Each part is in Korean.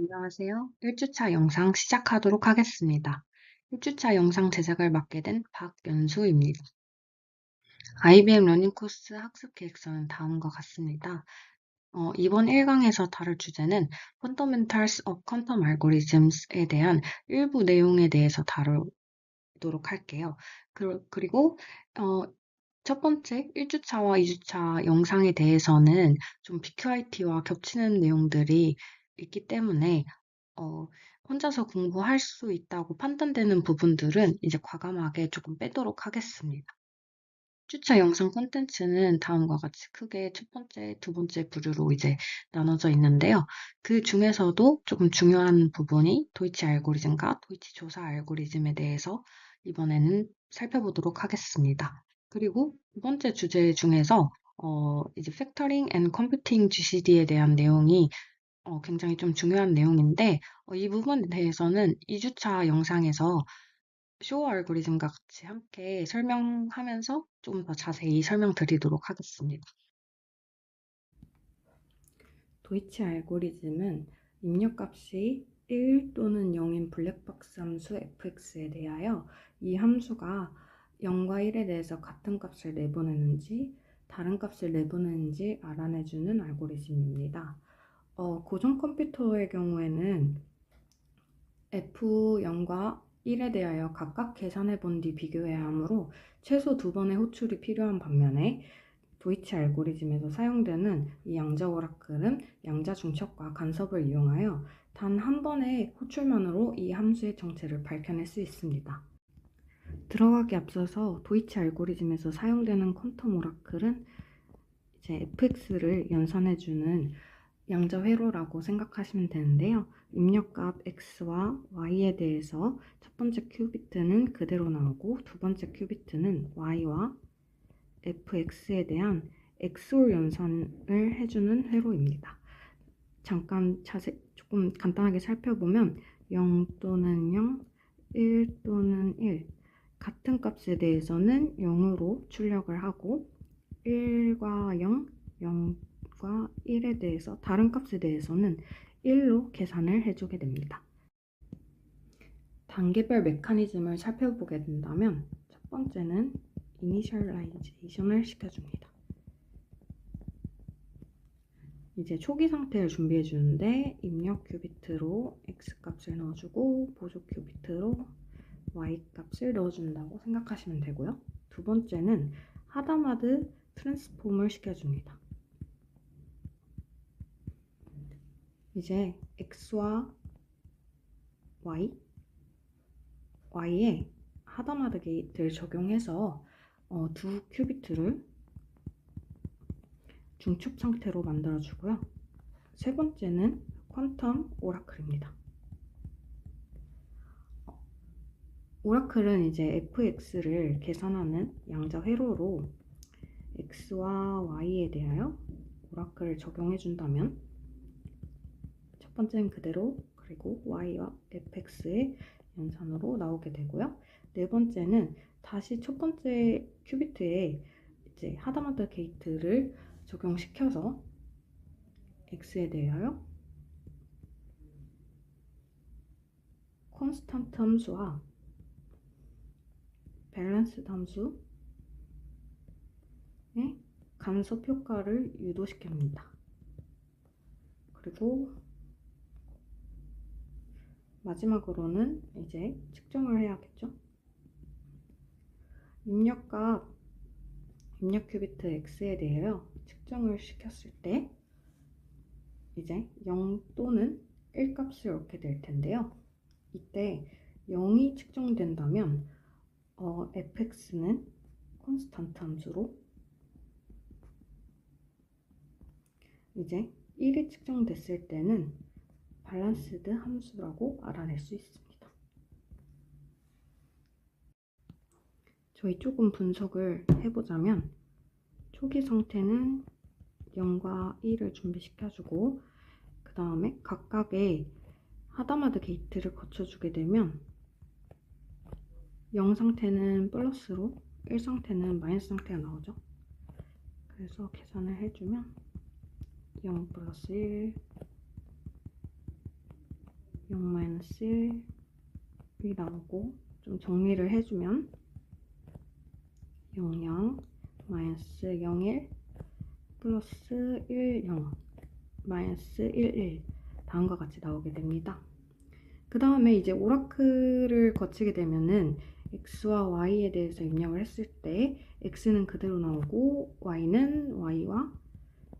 안녕하세요. 1주차 영상 시작하도록 하겠습니다. 1주차 영상 제작을 맡게 된 박연수입니다. IBM 러닝 코스 학습 계획서는 다음과 같습니다. 이번 1강에서 다룰 주제는 Fundamentals of Quantum Algorithms에 대한 일부 내용에 대해서 다루도록 할게요. 그리고 첫 번째 1주차와 2주차 영상에 대해서는 좀 BQIT와 겹치는 내용들이 있기 때문에 어, 혼자서 공부할 수 있다고 판단되는 부분들은 이제 과감하게 조금 빼도록 하겠습니다. 주차 영상 콘텐츠는 다음과 같이 크게 첫 번째, 두 번째 부류로 이제 나눠져 있는데요. 그 중에서도 조금 중요한 부분이 도이치 알고리즘과 도이치 조사 알고리즘에 대해서 이번에는 살펴보도록 하겠습니다. 그리고 두 번째 주제 중에서 이제 팩터링 앤 컴퓨팅 GCD에 대한 내용이 굉장히 좀 중요한 내용인데 이 부분에 대해서는 2주차 영상에서 쇼 알고리즘과 같이 함께 설명하면서 좀 더 자세히 설명드리도록 하겠습니다. 도이치 알고리즘은 입력값이 1 또는 0인 블랙박스 함수 fx에 대하여 이 함수가 0과 1에 대해서 같은 값을 내보내는지 다른 값을 내보내는지 알아내주는 알고리즘입니다. 고전 컴퓨터의 경우에는 f0과 1에 대하여 각각 계산해 본 뒤 비교해야 하므로 최소 2번의 호출이 필요한 반면에 도이치 알고리즘에서 사용되는 이 양자 오라클은 양자 중첩과 간섭을 이용하여 단 한 번의 호출만으로 이 함수의 정체를 밝혀낼 수 있습니다. 들어가기 앞서서 도이치 알고리즘에서 사용되는 퀀텀 오라클은 이제 fx를 연산해주는 양자 회로라고 생각하시면 되는데요. 입력값 x와 y에 대해서 첫 번째 큐비트는 그대로 나오고 두 번째 큐비트는 y와 fx에 대한 XOR 연산을 해주는 회로입니다. 조금 간단하게 살펴보면 0 또는 0, 1 또는 1 같은 값에 대해서는 0으로 출력을 하고 1과 0, 0과 1에 대해서 다른 값에 대해서는 1로 계산을 해주게 됩니다. 단계별 메커니즘을 살펴보게 된다면 첫 번째는 이니셜라이제이션을 시켜줍니다. 이제 초기 상태를 준비해 주는데 입력 큐비트로 x 값을 넣어주고 보조 큐비트로 y 값을 넣어준다고 생각하시면 되고요. 두 번째는 하다마드 트랜스폼을 시켜줍니다. 이제 x와 y에 하다마드 게이트를 적용해서 두 큐비트를 중첩 상태로 만들어주고요. 세 번째는 퀀텀 오라클입니다. 오라클은 이제 fx를 계산하는 양자 회로로 x와 y에 대하여 오라클을 적용해 준다면 첫 번째는 그대로 그리고 y와 fx의 연산으로 나오게 되고요. 네 번째는 다시 첫 번째 큐비트에 이제 하다마드 게이트를 적용시켜서 x에 대하여 콘스탄트 함수와 밸런스 함수의 간섭 효과를 유도시킵니다. 그리고 마지막으로는 이제 측정을 해야겠죠. 입력 큐비트 x에 대하여 측정을 시켰을 때 이제 0 또는 1 값을 얻게 될 텐데요. 이때 0이 측정된다면 fx는 콘스탄트 함수로 이제 1이 측정됐을 때는 밸런스드 함수라고 알아낼 수 있습니다. 저희 조금 분석을 해보자면 초기 상태는 0과 1을 준비시켜주고 그 다음에 각각의 하다마드 게이트를 거쳐주게 되면 0 상태는 플러스로 1 상태는 마이너스 상태가 나오죠. 그래서 계산을 해주면 0 플러스 1 마이너스 1이 나오고, 좀 정리를 해주면 0, 0, 마이너스 0, 1, 플러스 1, 0, 마이너스 1, 1 다음과 같이 나오게 됩니다. 그 다음에 이제 오라클을 거치게 되면은 x와 y에 대해서 입력을 했을 때 x는 그대로 나오고 y는 y와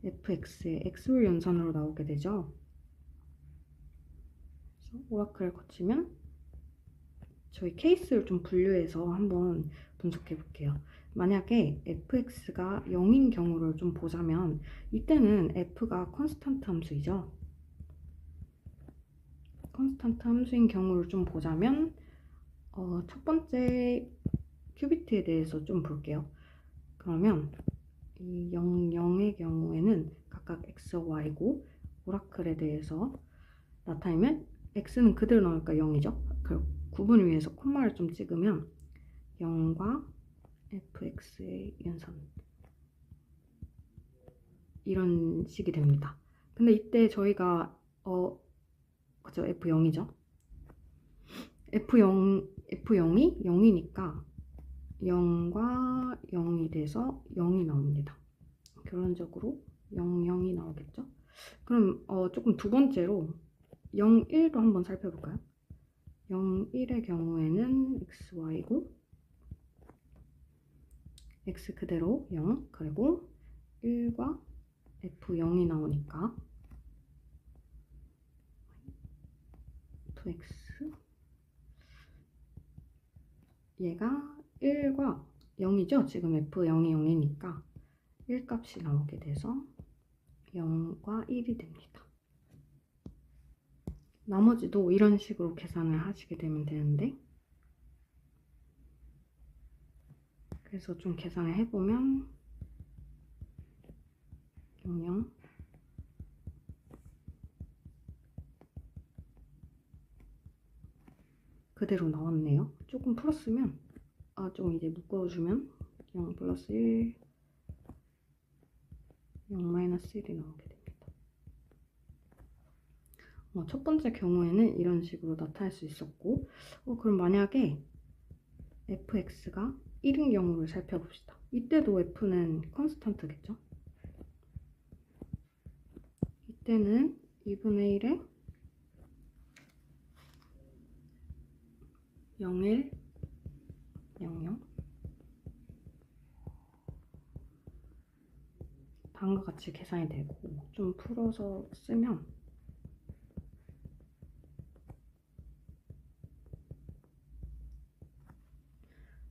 fx의 x홀 연산으로 나오게 되죠. 그래서 오라클을 거치면 저희 케이스를 좀 분류해서 한번 분석해 볼게요. 만약에 fx가 0인 경우를 좀 보자면 이때는 f가 컨스탄트 함수이죠. 컨스탄트 함수인 경우를 좀 보자면 첫 번째 큐비트에 대해서 좀 볼게요. 그러면 이 0, 0의 경우에는 각각 x와 y고 오라클에 대해서 나타내면 x는 그대로 나오니까 0이죠. 그 구분을 위해서 콤마를 좀 찍으면 0과 fx의 연산 이런 식이 됩니다. 근데 이때 저희가 그죠? f0이죠. f0이 0이니까 0과 0이 돼서 0이 나옵니다. 결론적으로 0, 0이 나오겠죠? 그럼 조금 두 번째로 0, 1도 한번 살펴볼까요? 0, 1의 경우에는 x, y고 x 그대로 0, 그리고 1과 f0이 나오니까 fx 얘가 1과 0이죠? 지금 f0이 0이니까 1 값이 나오게 돼서 0과 1이 됩니다. 나머지도 이런 식으로 계산을 하시게 되면 되는데, 그래서 좀 계산을 해보면 0, 0 그대로 나왔네요. 조금 풀었으면 좀 이제 묶어주면 0 플러스 1, 0 마이너스 1이 나오게 됩니다. 첫 번째 경우에는 이런 식으로 나타날 수 있었고, 그럼 만약에 fx가 1인 경우를 살펴봅시다. 이때도 f는 컨스탄트겠죠? 이때는 2분의 1에 0, 1, 0, 0 다음과 같이 계산이 되고, 좀 풀어서 쓰면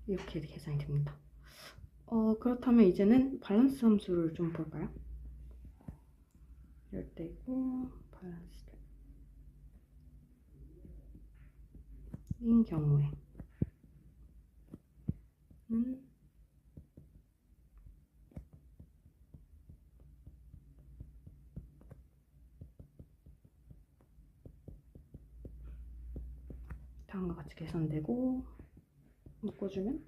이렇게 계산이 됩니다. 그렇다면 이제는 밸런스 함수를 좀 볼까요? 이럴 때고 밸런스 인 경우에 다음과 같이 계산되고 묶어주면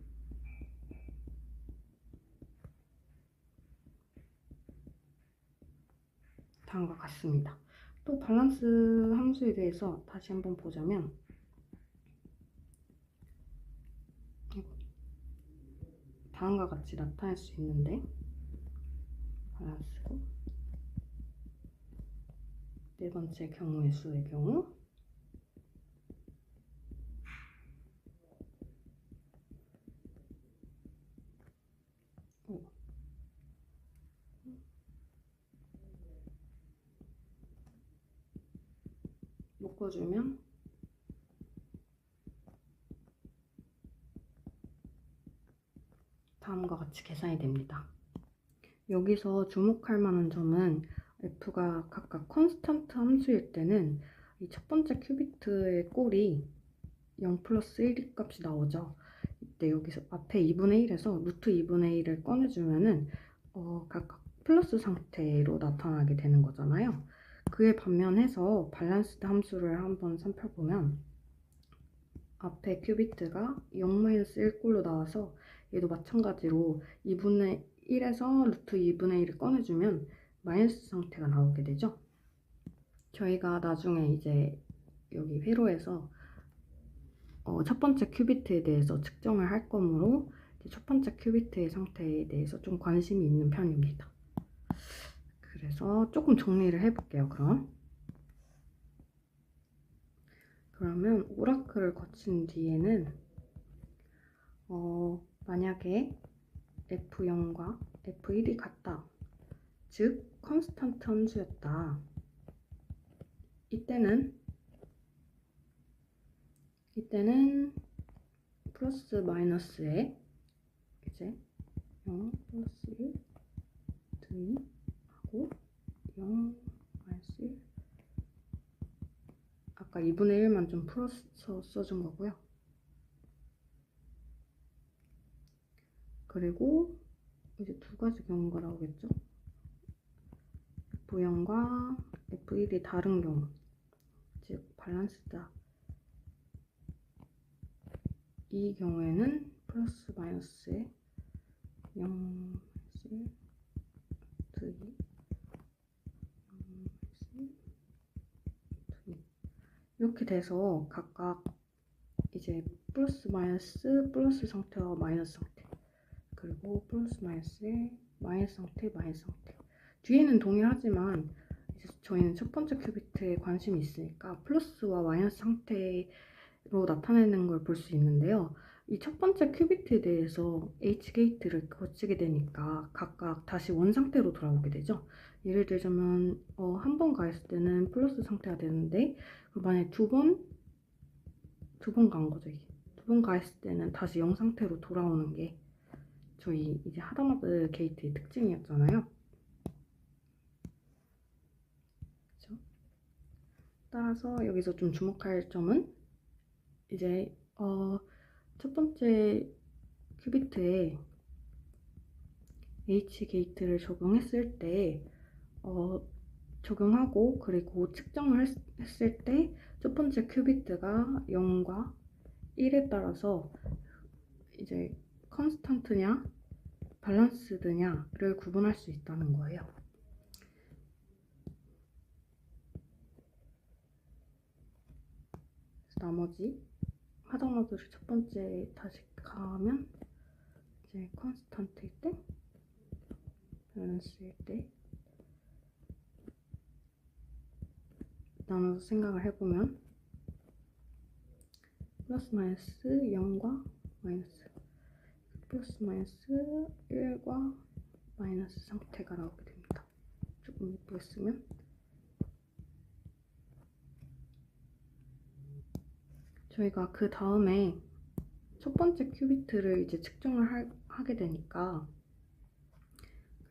다음과 같습니다. 또 밸런스 함수에 대해서 다시 한번 보자면 다음과 같이 나타날 수 있는데, 밸런스고 네 번째 경우의 수의 경우 묶어주면 다음과 같이 계산이 됩니다. 여기서 주목할 만한 점은 f가 각각 컨스탄트 함수일 때는 이 첫 번째 큐비트의 꼴이 0 플러스 1 값이 나오죠. 이때 여기서 앞에 2분의 1에서 루트 2분의 1을 꺼내주면은 각각 플러스 상태로 나타나게 되는 거잖아요. 그에 반면해서 밸런스드 함수를 한번 살펴보면 앞에 큐비트가 0-1 꼴로 나와서 얘도 마찬가지로 2분의 1에서 루트 2분의 1을 꺼내주면 마이너스 상태가 나오게 되죠. 저희가 나중에 이제 여기 회로에서 첫 번째 큐비트에 대해서 측정을 할 거므로 첫 번째 큐비트의 상태에 대해서 좀 관심이 있는 편입니다. 그래서 조금 정리를 해볼게요. 그러면 오라클을 거친 뒤에는 만약에 F0과 F1이 같다, 즉 컨스탄트 함수였다. 이때는 플러스 마이너스에 이제 0 플러스 1 2 하고 0 마이너스 1, 아까 2분의 1만 좀 풀어서 써준 거고요. 그리고 이제 두 가지 경우가 나오겠죠. F0과 F1이 다른 경우, 즉 밸런스다. 이 경우에는 플러스 마이너스에 0 마이너스 1 2 이렇게 돼서 각각 이제 플러스 마이너스 플러스 상태와 마이너스 상태, 그리고 플러스 마이너스의 마이너스 상태, 마이너스 상태. 뒤에는 동일하지만 이제 저희는 첫 번째 큐비트에 관심이 있으니까 플러스와 마이너스 상태로 나타내는 걸 볼 수 있는데요. 이 첫 번째 큐비트에 대해서 H 게이트를 거치게 되니까 각각 다시 원 상태로 돌아오게 되죠. 예를 들자면 한 번 가했을 때는 플러스 상태가 되는데, 만약에 두 번 간 거죠. 이게 두 번 가했을 때는 다시 0 상태로 돌아오는 게 저희 이제 하다마드 게이트의 특징이었잖아요. 그렇죠? 따라서 여기서 좀 주목할 점은 이제 첫 번째 큐비트에 H 게이트를 적용했을 때 적용하고 그리고 측정을 했을 때 첫 번째 큐비트가 0과 1에 따라서 이제 컨스탄트냐 밸런스드냐를 구분할 수 있다는 거예요. 그래서 나머지 하다마드를 첫 번째 다시 가면 이제 컨스탄트일 때, 밸런스일 때 나눠서 생각을 해보면 플러스 마이너스 0과 마이너스, 플러스 마이너스 1과 마이너스 상태가 나오게 됩니다. 조금 예쁘게 쓰면 저희가 그 다음에 첫 번째 큐비트를 이제 측정을 하게 되니까,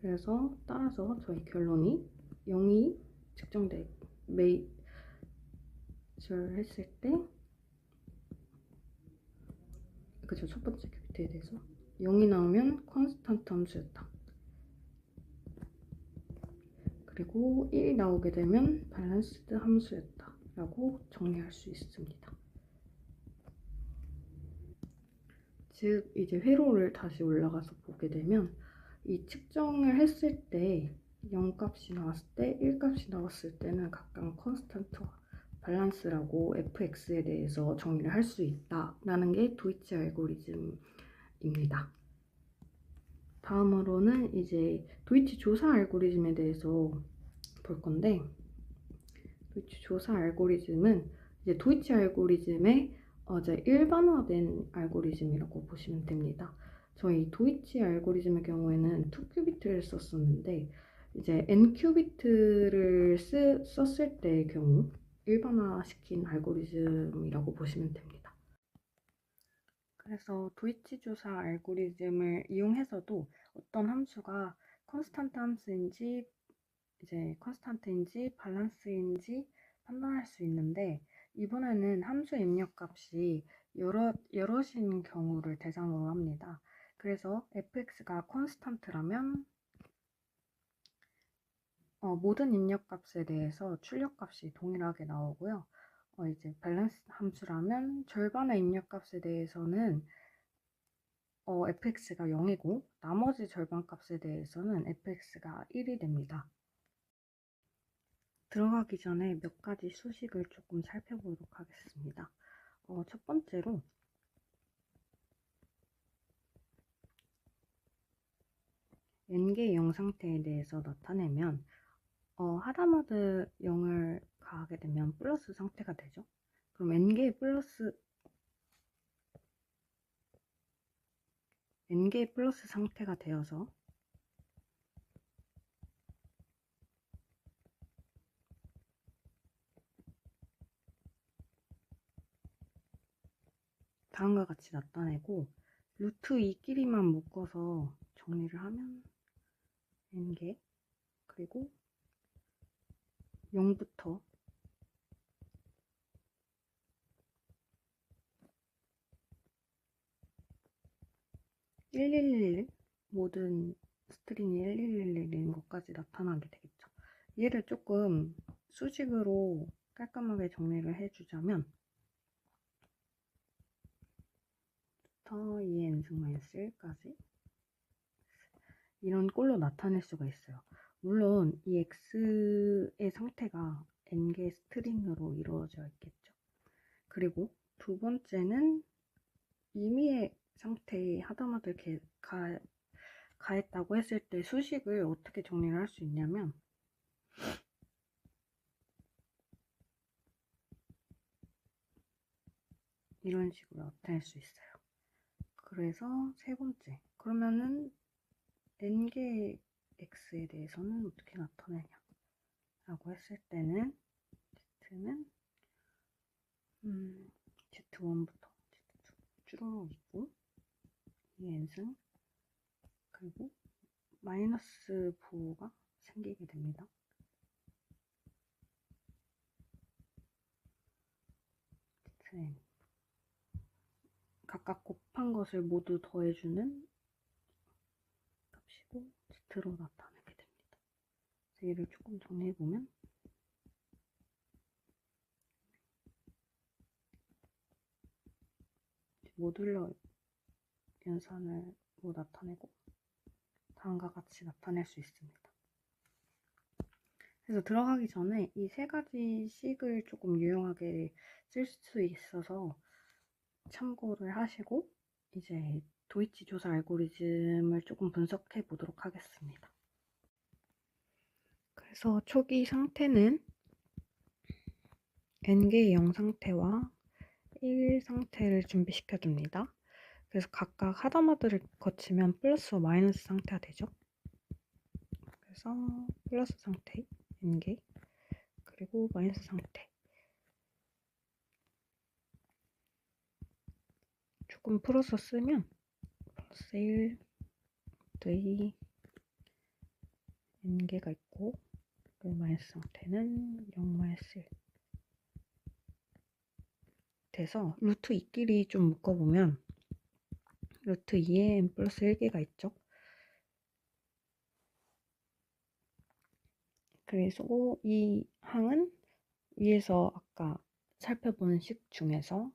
그래서 따라서 저희 결론이 0이 측정돼 메이저를 했을 때, 그죠, 첫 번째 큐비트에 대해서 0이 나오면 컨스탄트 함수였다. 그리고 1이 나오게 되면 밸런스드 함수였다 라고 정리할 수 있습니다. 즉 이제 회로를 다시 올라가서 보게 되면 이 측정을 했을 때 0값이 나왔을 때, 1값이 나왔을 때는 각각 컨스탄트와 밸런스라고 fx에 대해서 정리를 할 수 있다라는 게 도이치 알고리즘입니다. 다음으로는 이제 도이치 조사 알고리즘에 대해서 볼 건데, 도이치 조사 알고리즘은 이제 도이치 알고리즘의 이제 일반화된 알고리즘이라고 보시면 됩니다. 저희 도이치 알고리즘의 경우에는 2큐비트를 썼었는데 이제 n큐비트를 썼을 때의 경우 일반화시킨 알고리즘이라고 보시면 됩니다. 그래서 도이치 조사 알고리즘을 이용해서도 어떤 함수가 컨스탄트 함수인지 이제 컨스탄트인지 밸런스인지 판단할 수 있는데, 이번에는 함수 입력값이 여럿인 경우를 대상으로 합니다. 그래서 fx가 컨스탄트라면 모든 입력값에 대해서 출력값이 동일하게 나오고요. 이제 밸런스 함수라면 절반의 입력값에 대해서는 fx가 0이고 나머지 절반 값에 대해서는 fx가 1이 됩니다. 들어가기 전에 몇 가지 수식을 조금 살펴보도록 하겠습니다. 첫 번째로 n개의 0 상태에 대해서 나타내면 하다마드 0을 가하게 되면 플러스 상태가 되죠. 그럼 n개의 플러스 상태가 되어서 다음과 같이 나타내고 루트 2끼리만 묶어서 정리를 하면 n개 그리고 0부터 모든 스트링이 1111인 것까지 나타나게 되겠죠. 얘를 조금 수식으로 깔끔하게 정리를 해주자면 2n-1까지 이런 꼴로 나타낼 수가 있어요. 물론 이 x의 상태가 n개의 스트링으로 이루어져 있겠죠. 그리고 두 번째는 임의의 상태에 하다마들 가했다고 했을 때 수식을 어떻게 정리를 할 수 있냐면 이런 식으로 나타낼 수 있어요. 그래서 세 번째, 그러면은 n개의 x에 대해서는 어떻게 나타내냐 라고 했을 때는 z는 z1부터 z2 쭈루룩 있고 이 n승 그리고 마이너스 부호가 생기게 됩니다. zn 각각 곱한 것을 모두 더해주는 값이고 z로 나타나게 됩니다. 얘를 조금 정리해보면 모듈러 연산을 나타내고 다음과 같이 나타낼 수 있습니다. 그래서 들어가기 전에 이 세 가지 식을 조금 유용하게 쓸 수 있어서 참고를 하시고 이제 도이치 조사 알고리즘을 조금 분석해 보도록 하겠습니다. 그래서 초기 상태는 n개의 0 상태와 1 상태를 준비시켜 줍니다. 그래서 각각 하다마드를 거치면 플러스와 마이너스 상태가 되죠. 그래서 플러스 상태 n개 그리고 마이너스 상태 조금 풀어서 쓰면 플러스 1, 2, n개가 있고 그리고 마이너스 상태는 0, 마이너스 1 돼서 루트 2끼리 좀 묶어보면 루트 2에 n 플러스 1개가 있죠. 그래서 이 항은 위에서 아까 살펴본 식 중에서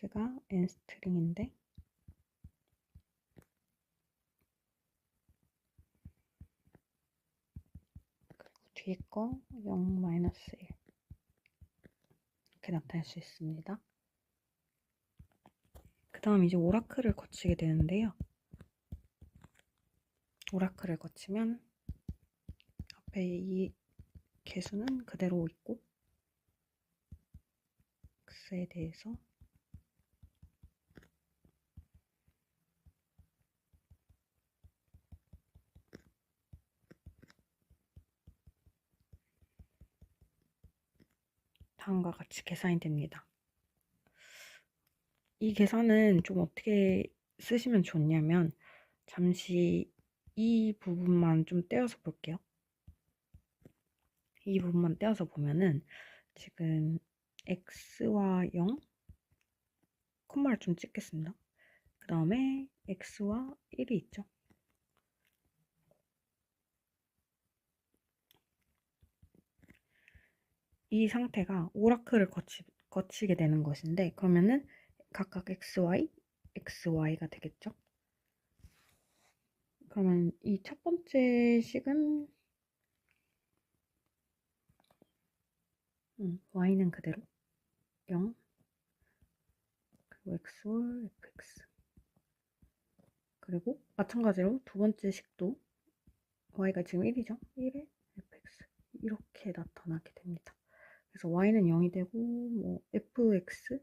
x가 n 스트링인데 그리고 뒤에 거 0, 마이너스 1 이렇게 나타낼 수 있습니다. 그 다음 이제 오라클을 거치게 되는데요. 오라클을 거치면 앞에 이 개수는 그대로 있고 x에 대해서 다음과 같이 계산이 됩니다. 이 계산은 좀 어떻게 쓰시면 좋냐면 잠시 이 부분만 좀 떼어서 볼게요. 이 부분만 떼어서 보면은 지금 x와 0 콤마를 좀 찍겠습니다. 그 다음에 x와 1이 있죠. 이 상태가 오라클을 거치게 되는 것인데 그러면은 각각 xy가 되겠죠. 그러면 이 첫 번째 식은 y는 그대로 0, 그리고 x월 fx. 그리고 마찬가지로 두 번째 식도 y가 지금 1이죠. 1에 fx. 이렇게 나타나게 됩니다. 그래서 y는 0이 되고 뭐 fx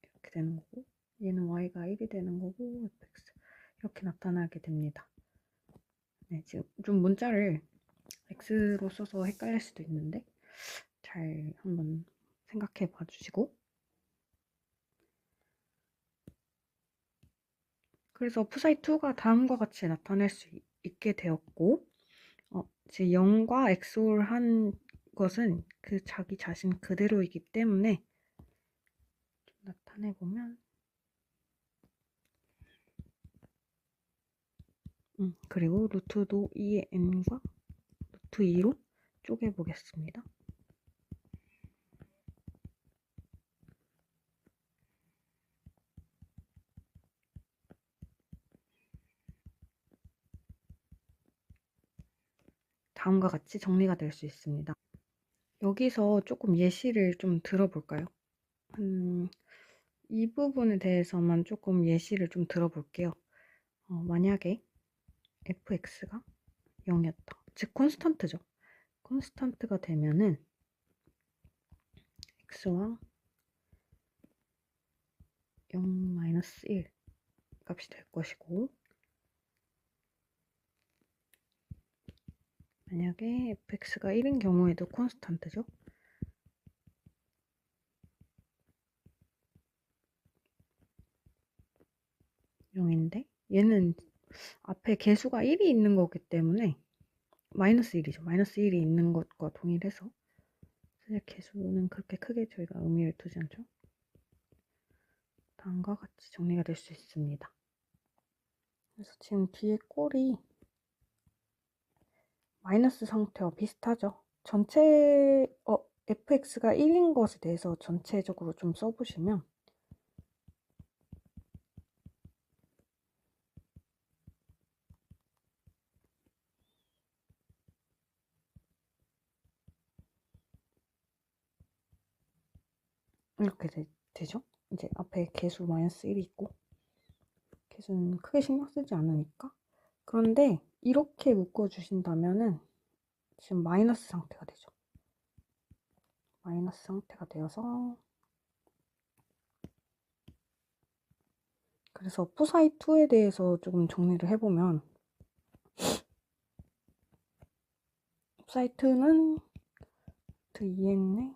이렇게 되는 거고, 얘는 y가 1이 되는 거고 fx 이렇게 나타나게 됩니다. 네, 지금 좀 문자를 x로 써서 헷갈릴 수도 있는데 잘 한번 생각해 봐 주시고, 그래서 푸사이2가 다음과 같이 나타낼 수 있게 되었고, 이제 0과 XOR 한 것은 그 자기 자신 그대로이기 때문에 나타내보면, 그리고 루트도 2의 n과 루트 2로 쪼개보겠습니다. 다음과 같이 정리가 될 수 있습니다. 여기서 조금 예시를 좀 들어볼까요? 이 부분에 대해서만 조금 예시를 좀 들어볼게요. 만약에 fx가 0이었다. 즉 콘스탄트죠. 콘스탄트가 되면은 x와 0-1 값이 될 것이고, 만약에 fx가 1인 경우에도 콘스탄트죠. (0인데) 얘는 앞에 개수가 1이 있는 거기 때문에 (-1이죠) (-1이 있는 것과 동일해서 사실 개수는 그렇게 크게 저희가 의미를 두지 않죠. 다음과 같이 정리가 될 수 있습니다. 그래서 지금 뒤에 꼴이 마이너스 상태와 비슷하죠. 전체 fx가 1인 것에 대해서 전체적으로 좀 써보시면, 이렇게 되죠. 이제 앞에 개수 (-1이) 있고, 개수는 크게 신경 쓰지 않으니까. 그런데 이렇게 묶어주신다면은 지금 마이너스 상태가 되죠. 마이너스 상태가 되어서, 그래서 푸사이2에 대해서 조금 정리를 해보면, 푸사이2는 (2n의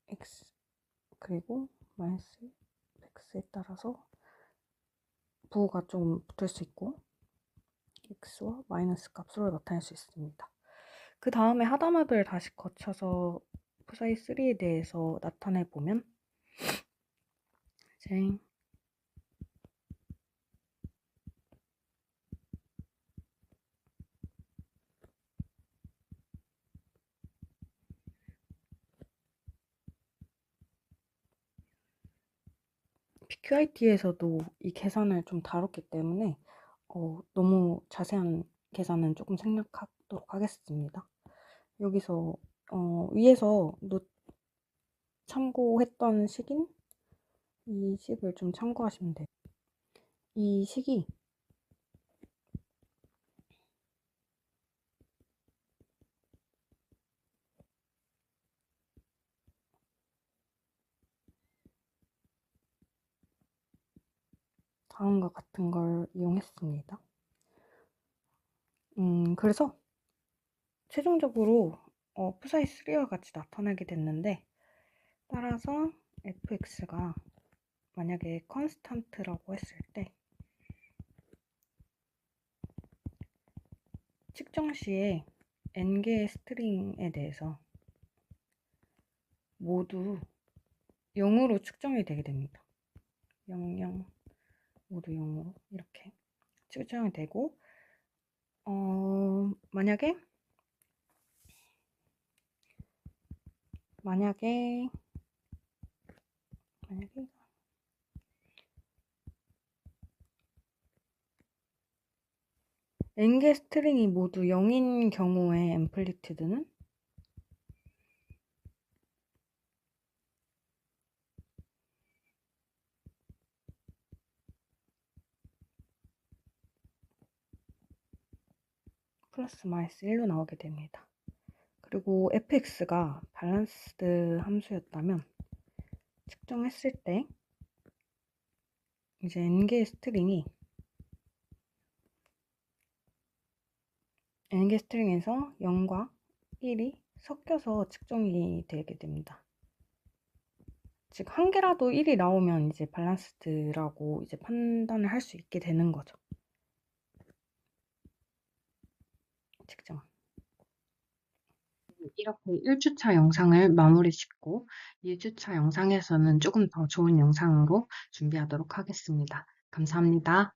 x) 그리고 마이너스 x에 따라서 부호가 좀 붙을 수 있고, x와 마이너스 값으로 나타낼 수 있습니다. 그 다음에 하다못을 다시 거쳐서 푸사이3에 대해서 나타내보면, 이제 PQIT에서도 이 계산을 좀 다뤘기 때문에 너무 자세한 계산은 조금 생략하도록 하겠습니다. 여기서 위에서 참고했던 식인 이 식을 좀 참고하시면 돼요. 이 식이 다음과 같은 걸 이용했습니다. 그래서 최종적으로 푸사이3와 같이 나타나게 됐는데, 따라서 fx가 만약에 컨스탄트라고 했을 때 측정 시에 n개의 스트링에 대해서 모두 0으로 측정이 되게 됩니다. 0, 0, 모두 0으로 이렇게 측정이 되고, 만약에 n개 스트링이 모두 0인 경우에 앰플리튜드는 플러스 마이너스 1로 나오게 됩니다. 그리고 fx가 밸런스드 함수였다면 측정했을 때 이제 n개의 스트링이 n개 스트링에서 0과 1이 섞여서 측정이 되게 됩니다. 즉 한 개라도 1이 나오면 이제 밸런스드라고 이제 판단을 할 수 있게 되는 거죠. 측정. 이렇게 1주차 영상을 마무리 짓고 2주차 영상에서는 조금 더 좋은 영상으로 준비하도록 하겠습니다. 감사합니다.